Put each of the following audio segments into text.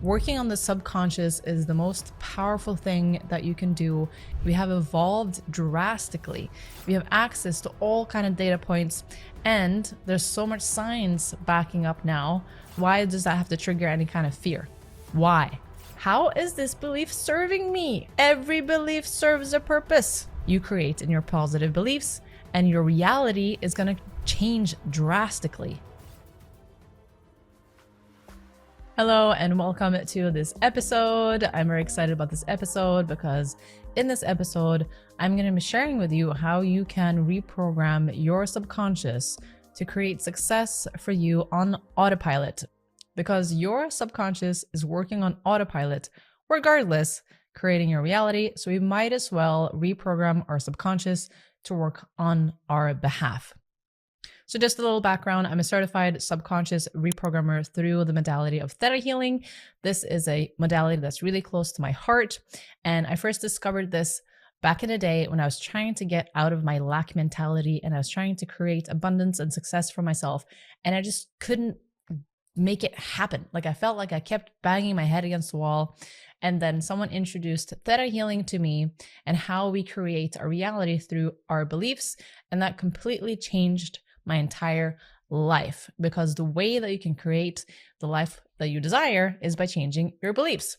Working on the subconscious is the most powerful thing that you can do. We have evolved drastically. We have access to all kind of data points, and there's so much science backing up now. Why does that have to trigger any kind of fear? Why? How is this belief serving me? Every belief serves a purpose. You create in your positive beliefs, and your reality is going to change drastically. Hello and welcome to this episode. I'm very excited about this episode because in this episode, I'm going to be sharing with you how you can reprogram your subconscious to create success for you on autopilot. Because your subconscious is working on autopilot regardless, creating your reality. So we might as well reprogram our subconscious to work on our behalf. So just a little background, I'm a certified subconscious reprogrammer through the modality of theta healing. This is a modality that's really close to my heart. And I first discovered this back in the day when I was trying to get out of my lack mentality and I was trying to create abundance and success for myself. And I just couldn't make it happen. Like I felt like I kept banging my head against the wall. And then someone introduced theta healing to me and how we create our reality through our beliefs. And that completely changed my entire life, because the way that you can create the life that you desire is by changing your beliefs.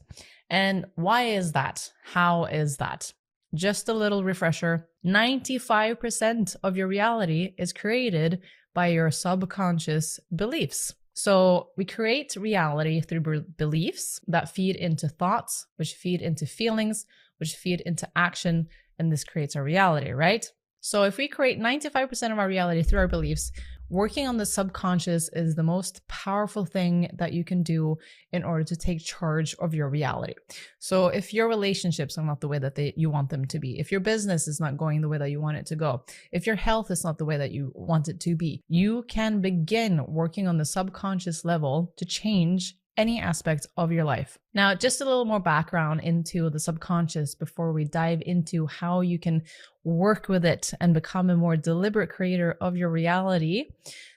And why is that? How is that? Just a little refresher. 95% of your reality is created by your subconscious beliefs. So we create reality through beliefs that feed into thoughts, which feed into feelings, which feed into action, and this creates our reality, right? So if we create 95% of our reality through our beliefs, working on the subconscious is the most powerful thing that you can do in order to take charge of your reality. So if your relationships are not the way that you want them to be, if your business is not going the way that you want it to go, if your health is not the way that you want it to be, you can begin working on the subconscious level to change any aspect of your life. Now, just a little more background into the subconscious before we dive into how you can work with it and become a more deliberate creator of your reality.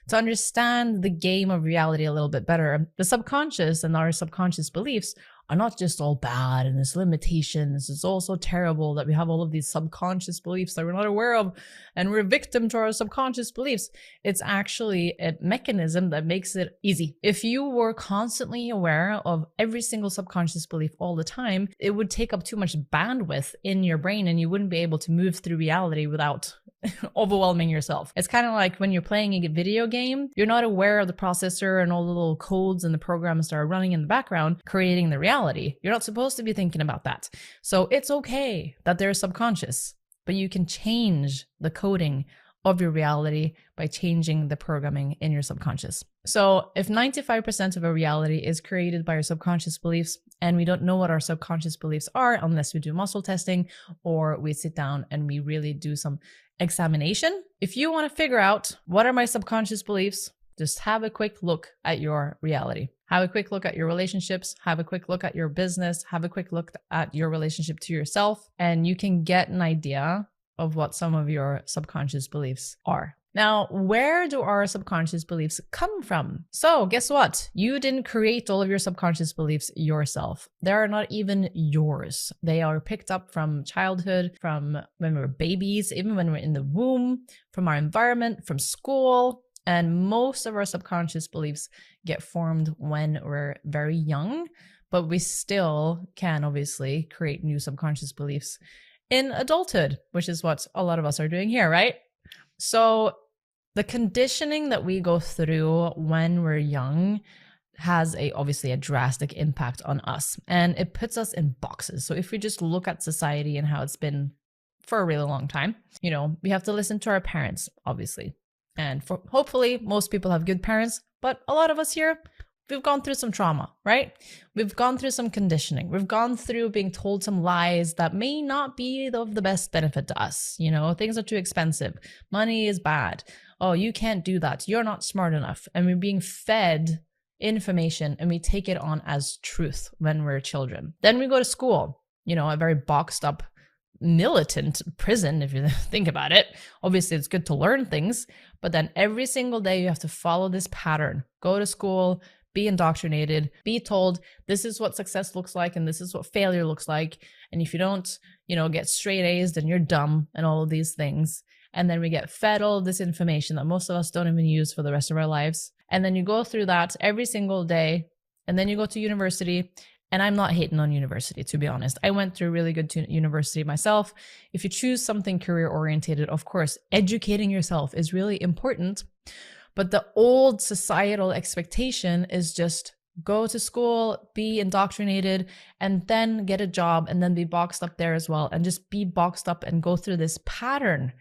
To understand the game of reality a little bit better, the subconscious and our subconscious beliefs are not just all bad and there's limitations. It's also terrible that we have all of these subconscious beliefs that we're not aware of and we're a victim to our subconscious beliefs. It's actually a mechanism that makes it easy. If you were constantly aware of every single subconscious belief all the time, it would take up too much bandwidth in your brain and you wouldn't be able to move through reality without overwhelming yourself. It's kind of like when you're playing a video game, you're not aware of the processor and all the little codes and the programs that are running in the background, creating the reality. You're not supposed to be thinking about that. So it's okay that they're subconscious, but you can change the coding of your reality by changing the programming in your subconscious. So if 95% of our reality is created by our subconscious beliefs, and we don't know what our subconscious beliefs are unless we do muscle testing or we sit down and we really do some examination. If you want to figure out what are my subconscious beliefs, just have a quick look at your reality. Have a quick look at your relationships, have a quick look at your business, have a quick look at your relationship to yourself, and you can get an idea of what some of your subconscious beliefs are. Now, where do our subconscious beliefs come from? So guess what? You didn't create all of your subconscious beliefs yourself. They are not even yours. They are picked up from childhood, from when we were babies, even when we're in the womb, from our environment, from school. And most of our subconscious beliefs get formed when we're very young, but we still can obviously create new subconscious beliefs in adulthood, which is what a lot of us are doing here, right? So the conditioning that we go through when we're young has obviously a drastic impact on us, and it puts us in boxes. So if we just look at society and how it's been for a really long time, we have to listen to our parents, obviously. And hopefully most people have good parents, but a lot of us here, we've gone through some trauma, right? We've gone through some conditioning. We've gone through being told some lies that may not be of the best benefit to us. Things are too expensive. Money is bad. Oh, you can't do that. You're not smart enough. And we're being fed information and we take it on as truth when we're children. Then we go to school, a very boxed up militant prison, if you think about it. Obviously, it's good to learn things, but then every single day you have to follow this pattern. Go to school, be indoctrinated, be told this is what success looks like and this is what failure looks like. And if you don't, get straight A's, then you're dumb and all of these things. And then we get fed all of this information that most of us don't even use for the rest of our lives. And then you go through that every single day. And then you go to university. And I'm not hating on university, to be honest. I went through really good university myself. If you choose something career oriented, of course, educating yourself is really important. But the old societal expectation is just go to school, be indoctrinated, and then get a job and then be boxed up there as well. And just be boxed up and go through this pattern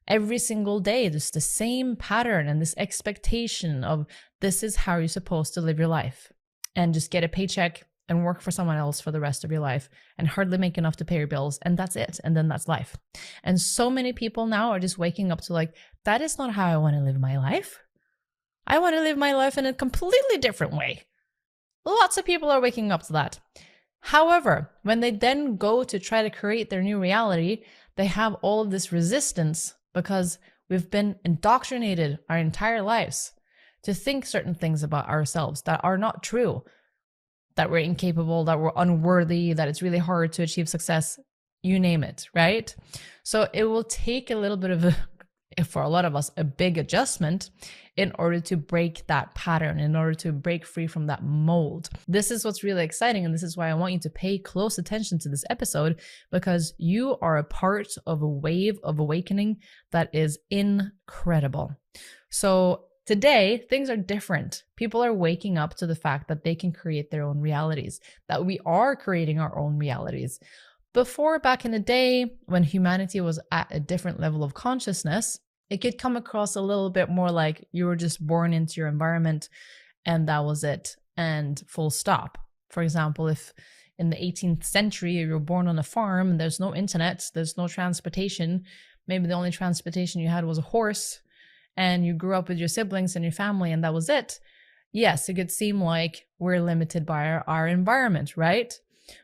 every single day. Just the same pattern and this expectation of this is how you're supposed to live your life. And just get a paycheck and work for someone else for the rest of your life and hardly make enough to pay your bills. And that's it. And then that's life. And so many people now are just waking up to like, that is not how I want to live my life. I want to live my life in a completely different way. Lots of people are waking up to that. However, when they then go to try to create their new reality, they have all of this resistance because we've been indoctrinated our entire lives to think certain things about ourselves that are not true. That we're incapable, that we're unworthy, that it's really hard to achieve success, you name it, right? So it will take a little bit of for a lot of us, a big adjustment in order to break that pattern, in order to break free from that mold. This is what's really exciting. And this is why I want you to pay close attention to this episode, because you are a part of a wave of awakening that is incredible. So today, things are different. People are waking up to the fact that they can create their own realities, that we are creating our own realities. Before, back in the day, when humanity was at a different level of consciousness, it could come across a little bit more like you were just born into your environment and that was it, and full stop. For example, if in the 18th century you were born on a farm and there's no internet, there's no transportation, maybe the only transportation you had was a horse, and you grew up with your siblings and your family and that was it. Yes, it could seem like we're limited by our environment, right?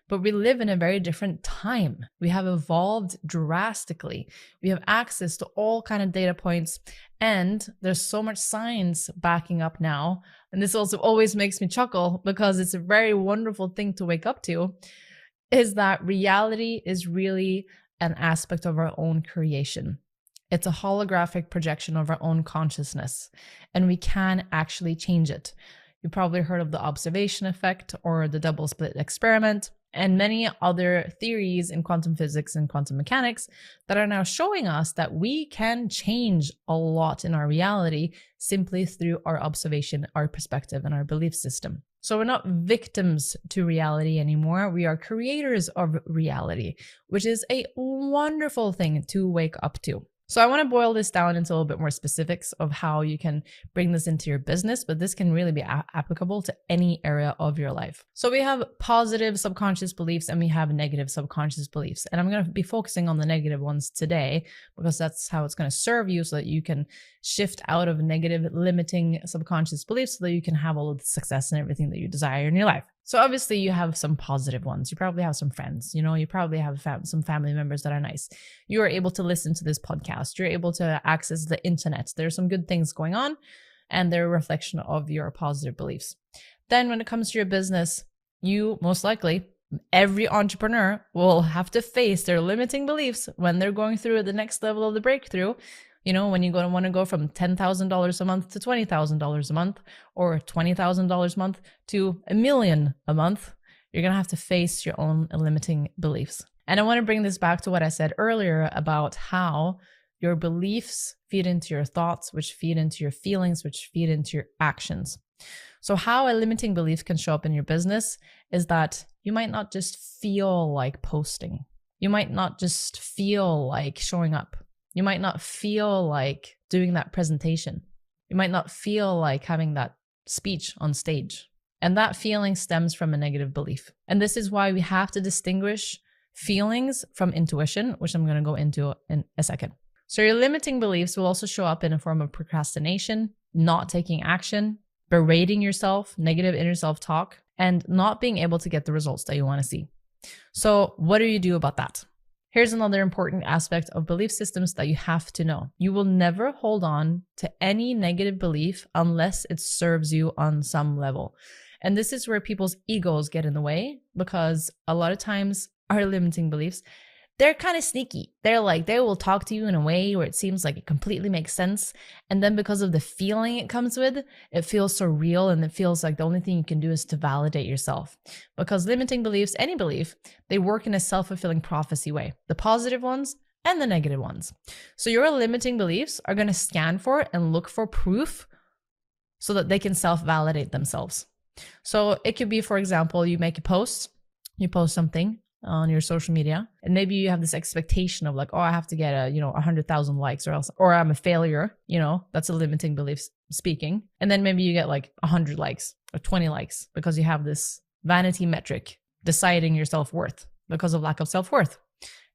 But we live in a very different time. We have evolved drastically. We have access to all kinds of data points, and there's so much science backing up now. And this also always makes me chuckle because it's a very wonderful thing to wake up to, is that reality is really an aspect of our own creation. It's a holographic projection of our own consciousness, and we can actually change it. You probably heard of the observation effect or the double slit experiment and many other theories in quantum physics and quantum mechanics that are now showing us that we can change a lot in our reality simply through our observation, our perspective, and our belief system. So we're not victims to reality anymore. We are creators of reality, which is a wonderful thing to wake up to. So I want to boil this down into a little bit more specifics of how you can bring this into your business, but this can really be applicable to any area of your life. So we have positive subconscious beliefs and we have negative subconscious beliefs. And I'm going to be focusing on the negative ones today because that's how it's going to serve you so that you can shift out of negative limiting subconscious beliefs so that you can have all of the success and everything that you desire in your life. So obviously you have some positive ones. You probably have some friends, you probably have some family members that are nice. You are able to listen to this podcast. You're able to access the internet. There's some good things going on and they're a reflection of your positive beliefs. Then when it comes to your business, you most likely, every entrepreneur will have to face their limiting beliefs when they're going through the next level of the breakthrough. When you're going to want to go from $10,000 a month to $20,000 a month or $20,000 a month to $1 million a month, you're going to have to face your own limiting beliefs. And I want to bring this back to what I said earlier about how your beliefs feed into your thoughts, which feed into your feelings, which feed into your actions. So how a limiting belief can show up in your business is that you might not just feel like posting. You might not just feel like showing up. You might not feel like doing that presentation. You might not feel like having that speech on stage. And that feeling stems from a negative belief. And this is why we have to distinguish feelings from intuition, which I'm going to go into in a second. So your limiting beliefs will also show up in a form of procrastination, not taking action, berating yourself, negative inner self-talk, and not being able to get the results that you want to see. So what do you do about that? Here's another important aspect of belief systems that you have to know. You will never hold on to any negative belief unless it serves you on some level. And this is where people's egos get in the way, because a lot of times our limiting beliefs, they're kind of sneaky. They're like, they will talk to you in a way where it seems like it completely makes sense. And then because of the feeling it comes with, it feels so real, and it feels like the only thing you can do is to validate yourself. Because limiting beliefs, any belief, they work in a self-fulfilling prophecy way, the positive ones and the negative ones. So your limiting beliefs are going to scan for and look for proof so that they can self-validate themselves. So it could be, for example, you make a post, you post something on your social media, and maybe you have this expectation of like, oh, I have to get 100,000 likes or I'm a failure, that's a limiting belief speaking. And then maybe you get like 100 likes or 20 likes because you have this vanity metric deciding your self-worth because of lack of self-worth.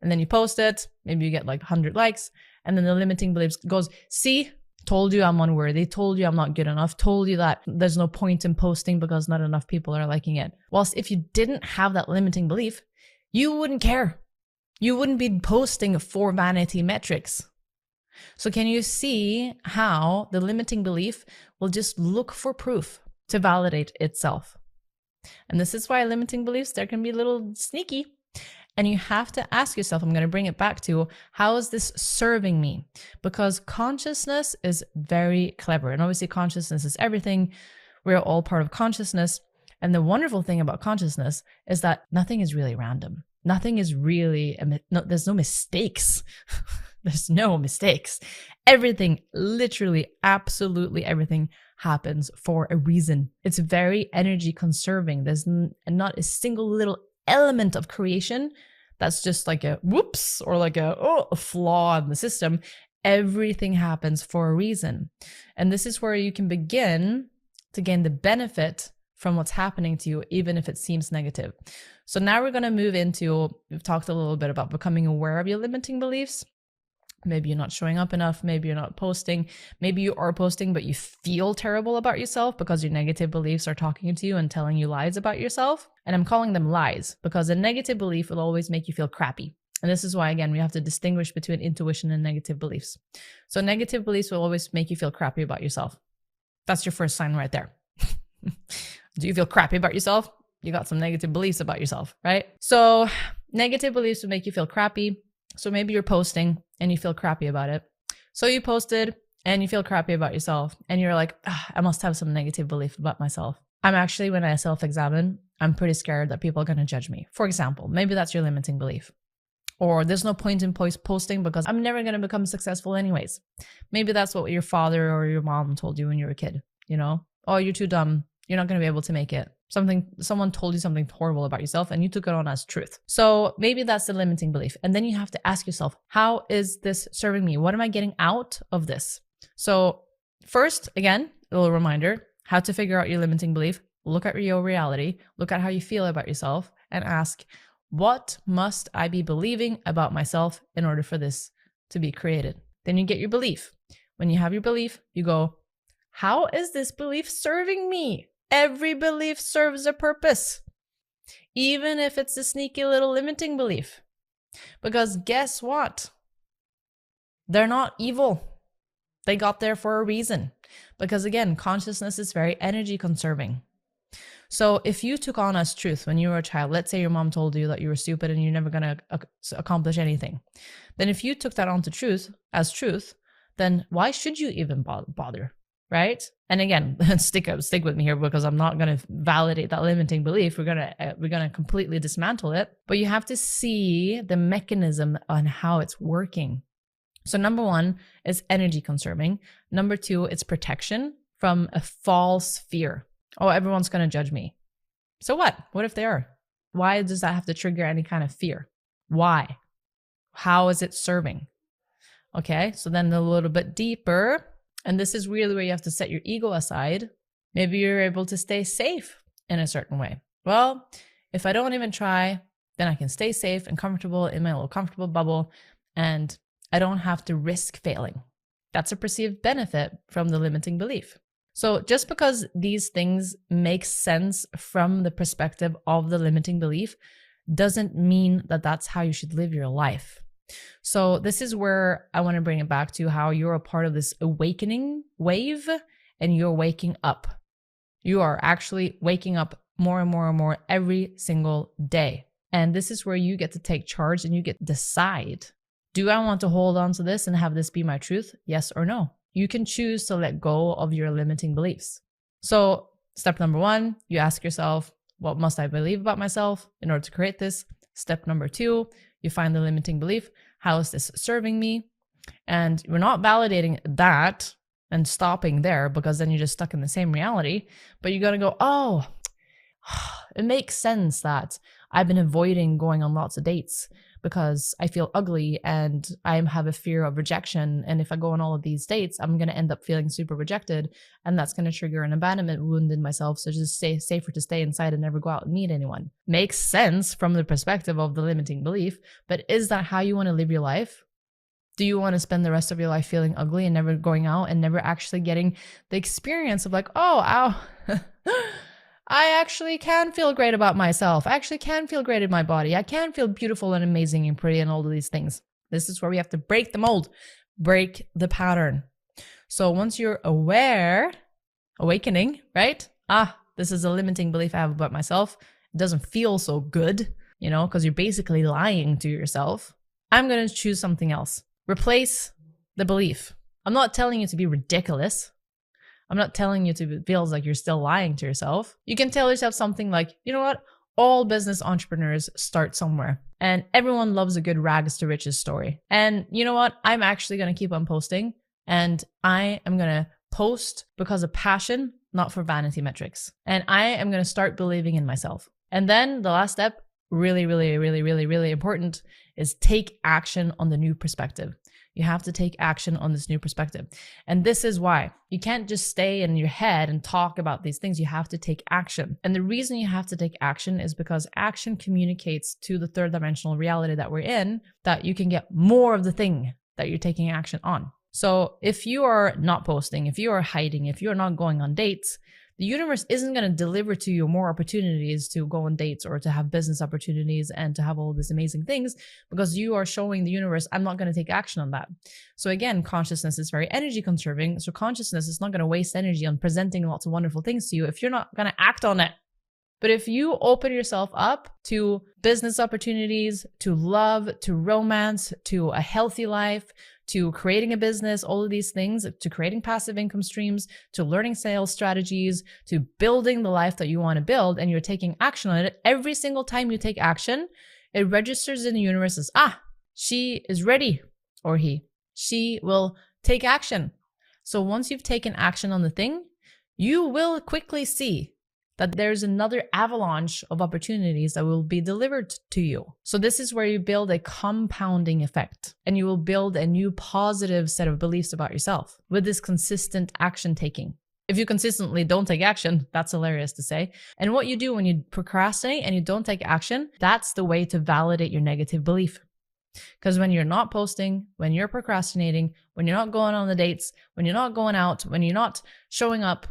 And then you post it, maybe you get like 100 likes, and then the limiting beliefs goes, see, told you I'm unworthy, told you I'm not good enough, told you that there's no point in posting because not enough people are liking it. Whilst if you didn't have that limiting belief, you wouldn't care. You wouldn't be posting for vanity metrics. So can you see how the limiting belief will just look for proof to validate itself? And this is why limiting beliefs, they can be a little sneaky. And you have to ask yourself, I'm going to bring it back to, how is this serving me? Because consciousness is very clever. And obviously consciousness is everything. We're all part of consciousness. And the wonderful thing about consciousness is that nothing is really random. Nothing is really, there's no mistakes. There's no mistakes. Everything, literally, absolutely everything happens for a reason. It's very energy conserving. There's not a single little element of creation that's just like a whoops or like a flaw in the system. Everything happens for a reason. And this is where you can begin to gain the benefit from what's happening to you, even if it seems negative. So now we're going to move into, we've talked a little bit about becoming aware of your limiting beliefs. Maybe you're not showing up enough. Maybe you're not posting. Maybe you are posting, but you feel terrible about yourself because your negative beliefs are talking to you and telling you lies about yourself. And I'm calling them lies because a negative belief will always make you feel crappy. And this is why, again, we have to distinguish between intuition and negative beliefs. So negative beliefs will always make you feel crappy about yourself. That's your first sign right there. Do you feel crappy about yourself? You got some negative beliefs about yourself, right? So negative beliefs will make you feel crappy. So maybe you're posting and you feel crappy about it. So you posted and you feel crappy about yourself and you're like, I must have some negative belief about myself. I'm actually, when I self-examine, I'm pretty scared that people are going to judge me. For example, maybe that's your limiting belief. Or there's no point in posting because I'm never going to become successful anyways. Maybe that's what your father or your mom told you when you were a kid, Oh, you're too dumb. You're not going to be able to make it. Someone told you something horrible about yourself and you took it on as truth. So maybe that's the limiting belief. And then you have to ask yourself, how is this serving me? What am I getting out of this? So first, again, a little reminder, how to figure out your limiting belief. Look at your reality, look at how you feel about yourself and ask, what must I be believing about myself in order for this to be created? Then you get your belief. When you have your belief, you go, how is this belief serving me? Every belief serves a purpose, even if it's a sneaky little limiting belief. Because guess what? They're not evil. They got there for a reason. Because again, consciousness is very energy conserving. So if you took on as truth when you were a child, let's say your mom told you that you were stupid and you're never going to accomplish anything. Then if you took that on to truth, then why should you even bother? Right? And again, stick with me here because I'm not going to validate that limiting belief. We're going to completely dismantle it, but you have to see the mechanism on how it's working. So number one is energy conserving. Number two, it's protection from a false fear. Oh, everyone's going to judge me. So what? What if they are? Why does that have to trigger any kind of fear? Why? How is it serving? Okay. So then a little bit deeper. And this is really where you have to set your ego aside. Maybe you're able to stay safe in a certain way. Well, if I don't even try, then I can stay safe and comfortable in my little comfortable bubble, and I don't have to risk failing. That's a perceived benefit from the limiting belief. So just because these things make sense from the perspective of the limiting belief doesn't mean that that's how you should live your life. So this is where I want to bring it back to how you're a part of this awakening wave and you're waking up. You are actually waking up more and more and more every single day. And this is where you get to take charge and you get to decide. Do I want to hold on to this and have this be my truth? Yes or no? You can choose to let go of your limiting beliefs. So step number 1, you ask yourself, what must I believe about myself in order to create this? Step number 2, you find the limiting belief. How is this serving me? And we're not validating that and stopping there, because then you're just stuck in the same reality. But you're going to go, oh, it makes sense that I've been avoiding going on lots of dates because I feel ugly and I have a fear of rejection. And if I go on all of these dates, I'm going to end up feeling super rejected. And that's going to trigger an abandonment wound in myself. So just safer to stay inside and never go out and meet anyone. Makes sense from the perspective of the limiting belief. But is that how you want to live your life? Do you want to spend the rest of your life feeling ugly and never going out and never actually getting the experience of like, oh, ow, I actually can feel great about myself. I actually can feel great in my body. I can feel beautiful and amazing and pretty and all of these things. This is where we have to break the mold, break the pattern. So once you're awakening, right? This is a limiting belief I have about myself. It doesn't feel so good, because you're basically lying to yourself. I'm going to choose something else. Replace the belief. I'm not telling you to be ridiculous. I'm not telling you to feel like you're still lying to yourself. You can tell yourself something like, you know what? All business entrepreneurs start somewhere. And everyone loves a good rags to riches story. And you know what? I'm actually going to keep on posting. And I am going to post because of passion, not for vanity metrics. And I am going to start believing in myself. And then the last step, really, really, really, really, really important, is take action on the new perspective. You have to take action on this new perspective. And this is why you can't just stay in your head and talk about these things. You have to take action. And the reason you have to take action is because action communicates to the third dimensional reality that we're in, that you can get more of the thing that you're taking action on. So if you are not posting, if you are hiding, if you're not going on dates, the universe isn't going to deliver to you more opportunities to go on dates or to have business opportunities and to have all these amazing things, because you are showing the universe, I'm not going to take action on that. So again, consciousness is very energy conserving. So consciousness is not going to waste energy on presenting lots of wonderful things to you if you're not going to act on it. But if you open yourself up to business opportunities, to love, to romance, to a healthy life, to creating a business, all of these things, to creating passive income streams, to learning sales strategies, to building the life that you want to build, and you're taking action on it, every single time you take action, it registers in the universe as, she is ready, or she will take action. So once you've taken action on the thing, you will quickly see that there's another avalanche of opportunities that will be delivered to you. So this is where you build a compounding effect, and you will build a new positive set of beliefs about yourself with this consistent action taking. If you consistently don't take action, that's hilarious to say. And what you do when you procrastinate and you don't take action, that's the way to validate your negative belief. Because when you're not posting, when you're procrastinating, when you're not going on the dates, when you're not going out, when you're not showing up,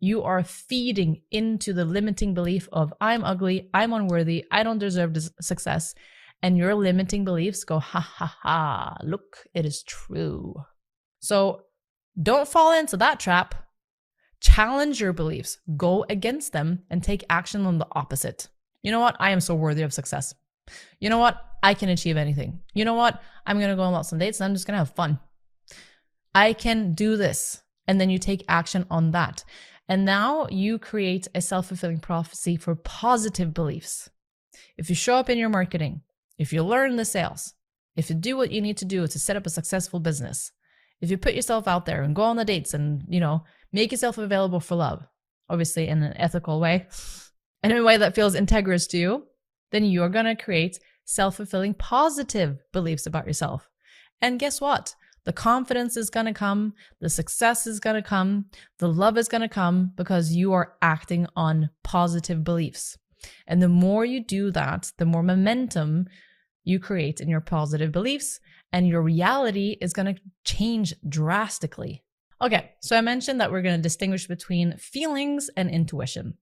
you are feeding into the limiting belief of I'm ugly, I'm unworthy, I don't deserve this success. And your limiting beliefs go, ha ha ha, look, it is true. So don't fall into that trap. Challenge your beliefs, go against them, and take action on the opposite. You know what? I am so worthy of success. You know what? I can achieve anything. You know what? I'm going to go on lots of dates and I'm just going to have fun. I can do this. And then you take action on that. And now you create a self-fulfilling prophecy for positive beliefs. If you show up in your marketing, if you learn the sales, if you do what you need to do to set up a successful business, if you put yourself out there and go on the dates and, make yourself available for love, obviously in an ethical way, and in a way that feels integrous to you, then you're going to create self-fulfilling positive beliefs about yourself. And guess what? The confidence is going to come, the success is going to come, the love is going to come because you are acting on positive beliefs. And the more you do that, the more momentum you create in your positive beliefs, and your reality is going to change drastically. Okay, so I mentioned that we're going to distinguish between feelings and intuition.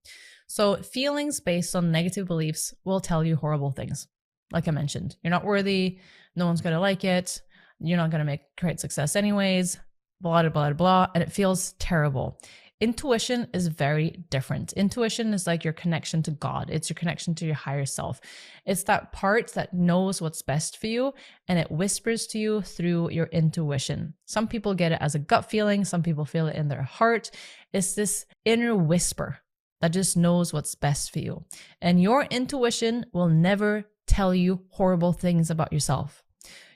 So feelings based on negative beliefs will tell you horrible things. Like I mentioned, you're not worthy. No one's going to like it. You're not going to make great success anyways, blah, blah, blah, blah. And it feels terrible. Intuition is very different. Intuition is like your connection to God. It's your connection to your higher self. It's that part that knows what's best for you and it whispers to you through your intuition. Some people get it as a gut feeling. Some people feel it in their heart. It's this inner whisper that just knows what's best for you. And your intuition will never tell you horrible things about yourself.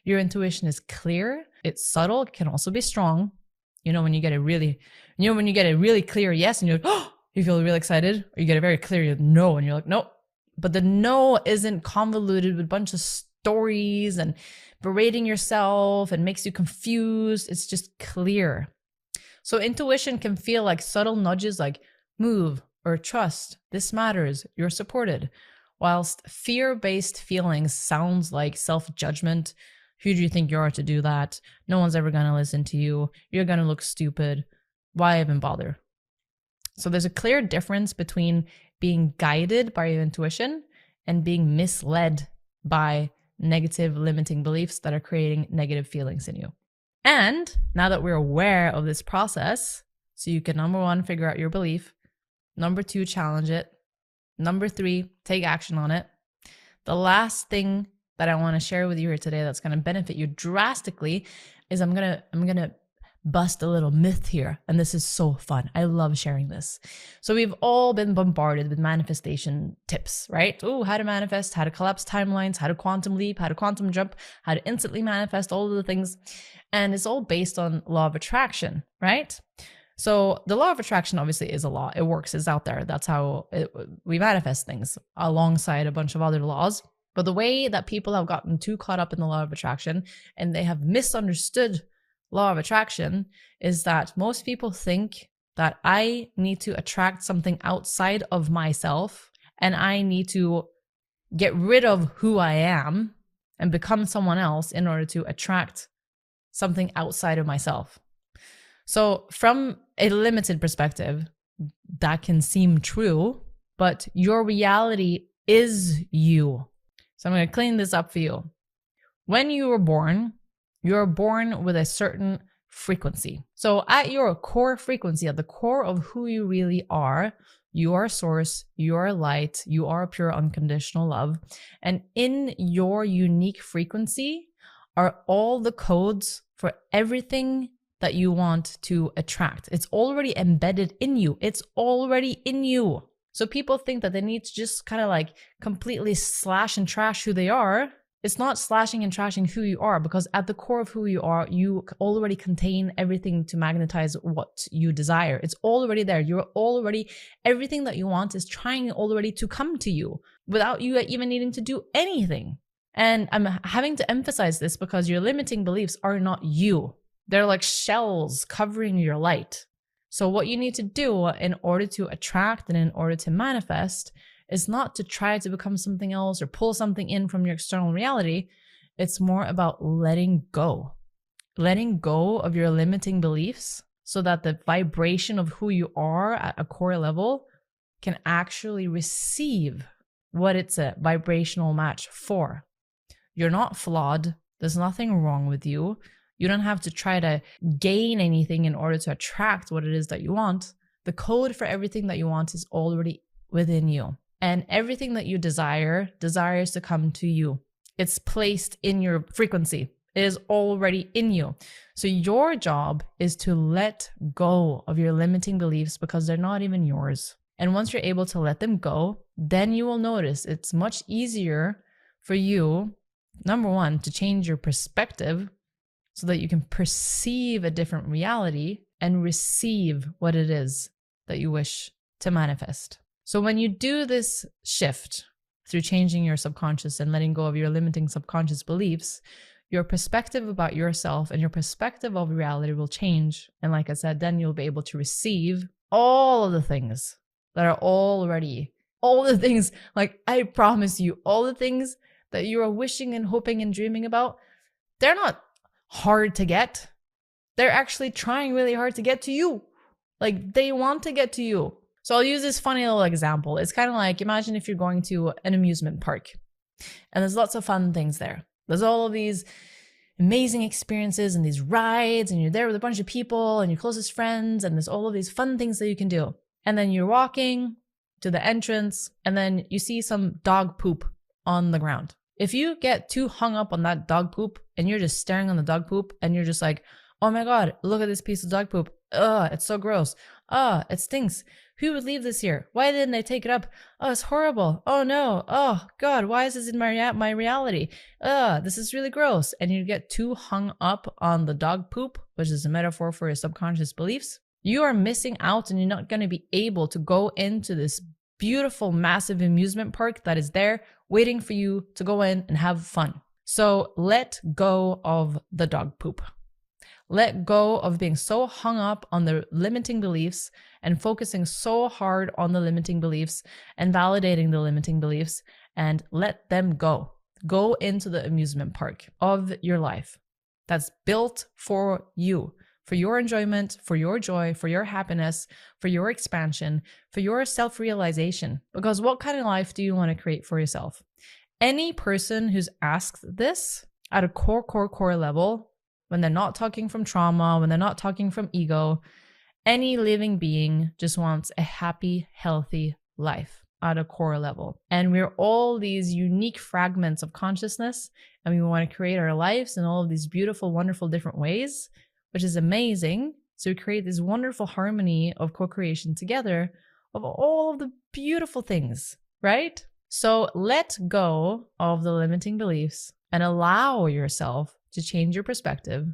Your intuition is clear. It's subtle. It can also be strong. When you get a really clear yes and you're like, oh, you feel really excited, or you get a very clear no and you're like, nope. But the no isn't convoluted with a bunch of stories and berating yourself and makes you confused. It's just clear. So intuition can feel like subtle nudges like move or trust, this matters, you're supported. Whilst fear-based feelings sounds like self-judgment. Who do you think you are to do that? No one's ever going to listen to you. You're going to look stupid. Why even bother? So there's a clear difference between being guided by your intuition and being misled by negative limiting beliefs that are creating negative feelings in you. And now that we're aware of this process, so you can, number one, figure out your belief. Number two, challenge it. Number three, take action on it. The last thing that I want to share with you here today that's going to benefit you drastically is I'm going to bust a little myth here. And this is so fun. I love sharing this. So we've all been bombarded with manifestation tips, right? Oh, how to manifest, how to collapse timelines, how to quantum leap, how to quantum jump, how to instantly manifest, all of the things. And it's all based on law of attraction, right? So the law of attraction obviously is a law. It works. It's out there. That's how we manifest things alongside a bunch of other laws. But the way that people have gotten too caught up in the law of attraction and they have misunderstood law of attraction is that most people think that I need to attract something outside of myself and I need to get rid of who I am and become someone else in order to attract something outside of myself. So from a limited perspective, that can seem true, but your reality is you. So I'm going to clean this up for you. When you were born, you're born with a certain frequency. So at your core frequency, at the core of who you really are, you are source, you are light, you are pure unconditional love. And in your unique frequency are all the codes for everything that you want to attract. It's already embedded in you. It's already in you. So people think that they need to just kind of like completely slash and trash who they are. It's not slashing and trashing who you are, because at the core of who you are, you already contain everything to magnetize what you desire. It's already there. You're already, everything that you want is trying already to come to you without you even needing to do anything. And I'm having to emphasize this because your limiting beliefs are not you. They're like shells covering your light. So what you need to do in order to attract and in order to manifest is not to try to become something else or pull something in from your external reality. It's more about letting go of your limiting beliefs so that the vibration of who you are at a core level can actually receive what it's a vibrational match for. You're not flawed. There's nothing wrong with you. You don't have to try to gain anything in order to attract what it is that you want. The code for everything that you want is already within you. And everything that you desires to come to you. It's placed in your frequency. It is already in you. So your job is to let go of your limiting beliefs because they're not even yours. And once you're able to let them go, then you will notice it's much easier for you, number one, to change your perspective so that you can perceive a different reality and receive what it is that you wish to manifest. So when you do this shift through changing your subconscious and letting go of your limiting subconscious beliefs, your perspective about yourself and your perspective of reality will change. And like I said, then you'll be able to receive all of the things that are already, all the things, like I promise you, all the things that you are wishing and hoping and dreaming about, they're not hard to get. They're actually trying really hard to get to you. Like they want to get to you. So I'll use this funny little example. It's kind of like, imagine if you're going to an amusement park and there's lots of fun things there. There's all of these amazing experiences and these rides, and you're there with a bunch of people and your closest friends, and there's all of these fun things that you can do. And then you're walking to the entrance and then you see some dog poop on the ground. If you get too hung up on that dog poop and you're just staring on the dog poop and you're just like, oh my God, look at this piece of dog poop. Ugh, it's so gross. It stinks. Who would leave this here? Why didn't they take it up? Oh, it's horrible. Oh no. Oh God, why is this in my reality? This is really gross. And you get too hung up on the dog poop, which is a metaphor for your subconscious beliefs. You are missing out, and you're not going to be able to go into this beautiful, massive amusement park that is there waiting for you to go in and have fun. So let go of the dog poop. Let go of being so hung up on the limiting beliefs and focusing so hard on the limiting beliefs and validating the limiting beliefs, and let them go. Go into the amusement park of your life that's built for you, for your enjoyment, for your joy, for your happiness, for your expansion, for your self-realization. Because what kind of life do you want to create for yourself? Any person who's asked this at a core level, when they're not talking from trauma, when they're not talking from ego, any living being just wants a happy, healthy life at a core level. And we're all these unique fragments of consciousness, and we want to create our lives in all of these beautiful, wonderful, different ways, which is amazing. So we create this wonderful harmony of co-creation together of all of the beautiful things, right? So let go of the limiting beliefs and allow yourself to change your perspective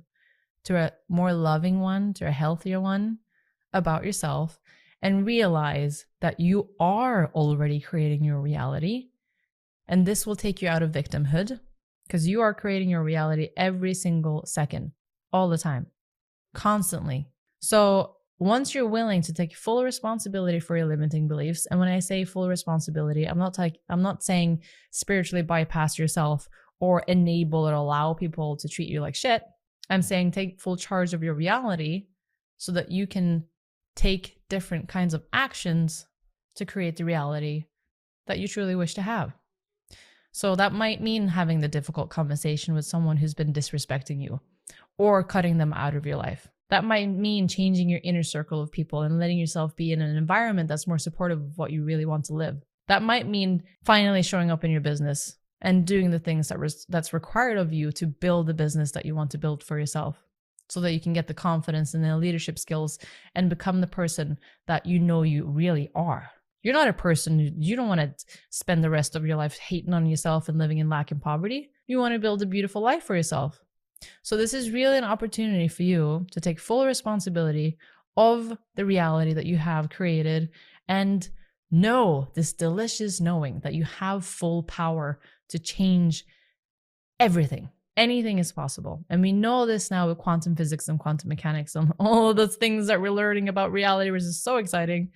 to a more loving one, to a healthier one about yourself, and realize that you are already creating your reality. And this will take you out of victimhood, because you are creating your reality every single second, all the time, constantly. So once you're willing to take full responsibility for your limiting beliefs, and when I say full responsibility, I'm not saying spiritually bypass yourself or enable or allow people to treat you like shit. I'm saying take full charge of your reality so that you can take different kinds of actions to create the reality that you truly wish to have. So that might mean having the difficult conversation with someone who's been disrespecting you, or cutting them out of your life. That might mean changing your inner circle of people and letting yourself be in an environment that's more supportive of what you really want to live. That might mean finally showing up in your business and doing the things that's required of you to build the business that you want to build for yourself, so that you can get the confidence and the leadership skills and become the person that you know you really are. You're not a person, you don't want to spend the rest of your life hating on yourself and living in lack and poverty. You want to build a beautiful life for yourself. So this is really an opportunity for you to take full responsibility of the reality that you have created, and know this delicious knowing that you have full power to change everything. Anything is possible. And we know this now with quantum physics and quantum mechanics and all of those things that we're learning about reality, which is so exciting.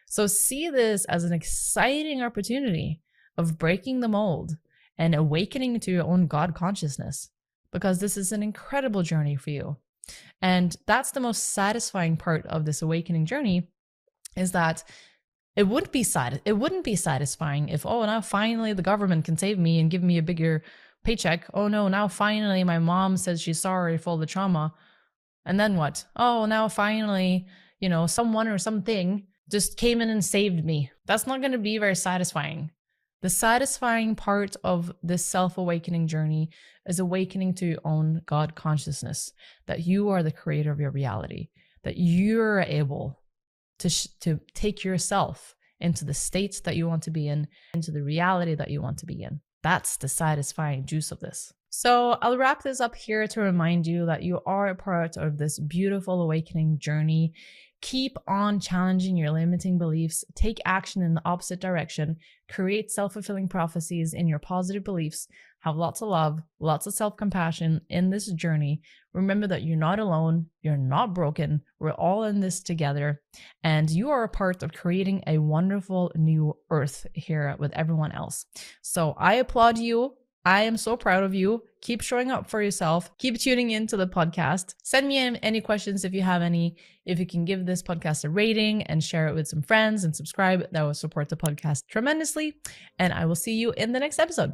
So see this as an exciting opportunity of breaking the mold and awakening to your own God consciousness, because this is an incredible journey for you. And that's the most satisfying part of this awakening journey, is that it wouldn't be satisfying if, oh, now finally the government can save me and give me a bigger paycheck. Oh no, now finally my mom says she's sorry for all the trauma. And then what? Oh, now finally, someone or something just came in and saved me. That's not going to be very satisfying. The satisfying part of this self-awakening journey is awakening to your own God consciousness, that you are the creator of your reality, that you're able to take yourself into the states that you want to be in, into the reality that you want to be in. That's the satisfying juice of this. So I'll wrap this up here to remind you that you are a part of this beautiful awakening journey. Keep on challenging your limiting beliefs, take action in the opposite direction, create self-fulfilling prophecies in your positive beliefs, have lots of love, lots of self-compassion in this journey. Remember that you're not alone, you're not broken, we're all in this together, and you are a part of creating a wonderful new earth here with everyone else. So I applaud you I am so proud of you. Keep showing up for yourself. Keep tuning into the podcast. Send me any questions if you have any. If you can give this podcast a rating and share it with some friends and subscribe, that will support the podcast tremendously. And I will see you in the next episode.